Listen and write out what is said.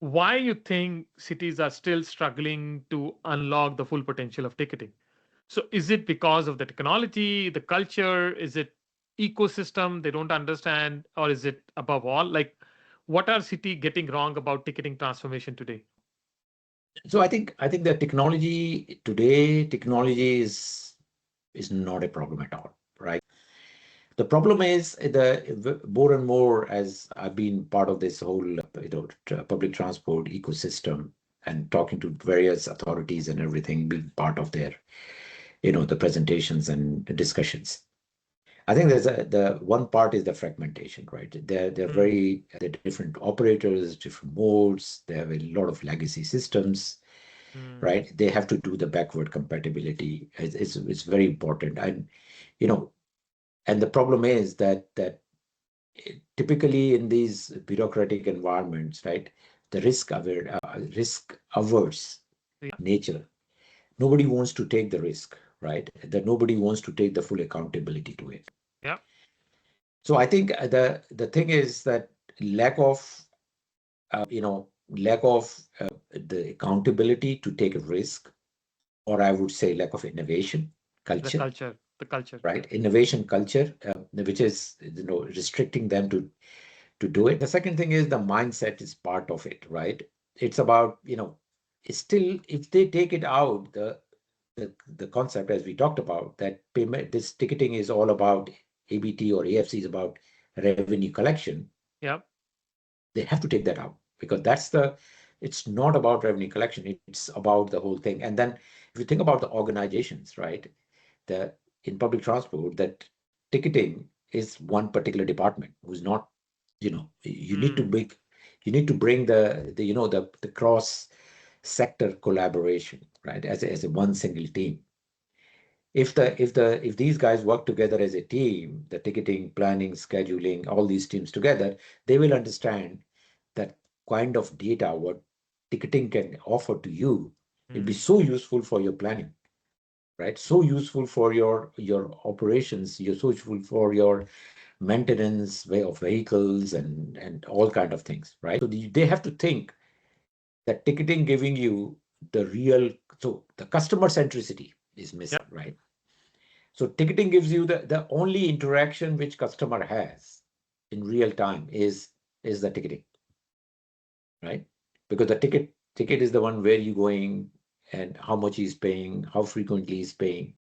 why you think cities are still struggling to unlock the full potential of ticketing? So is it because of the technology, the culture? Is it ecosystem they don't understand? Or is it above all? Like, what are city getting wrong about ticketing transformation today? So I think the technology today, technology is not a problem at all, right? The problem is more and more as I've been part of this whole public transport ecosystem and talking to various authorities and everything, being part of their the presentations and the discussions. I think the one part is the fragmentation, right? They're Mm, they're different operators, different modes. They have a lot of legacy systems, mm, right? They have to do the backward compatibility. It's very important, and you know, and the problem is that typically in these bureaucratic environments, right, the risk averse yeah, nature. Nobody wants to take the risk, right? That nobody wants to take the full accountability to it. yeah, So I think the thing is that lack of lack of the accountability to take a risk, or I would say lack of innovation the culture, culture, the culture. right? Innovation culture, which is restricting them to do it. The second thing is the mindset is part of it, right? It's about it's still if they take it out the concept as we talked about that payment this ticketing is all about ABT or AFC is about revenue collection. Yeah, They have to take that out because it's not about revenue collection, it's about the whole thing. And then if you think about the organizations, right, the in public transport that ticketing is one particular department who's not you need to mm, bring the cross sector collaboration, right, as a one single team. If these guys work together as a team, the ticketing, planning, scheduling, all these teams together, they will understand that kind of data what ticketing can offer to you. It'll be mm, so useful for your planning, right? So useful for your operations, you're so useful for your maintenance way of vehicles and all kind of things, right? So they have to think that ticketing giving you the real, so the customer centricity is yeah, missing, right? So ticketing gives you the only interaction which customer has in real time is the ticketing, right? Because the ticket is the one where you going and how much he's paying, how frequently he's paying.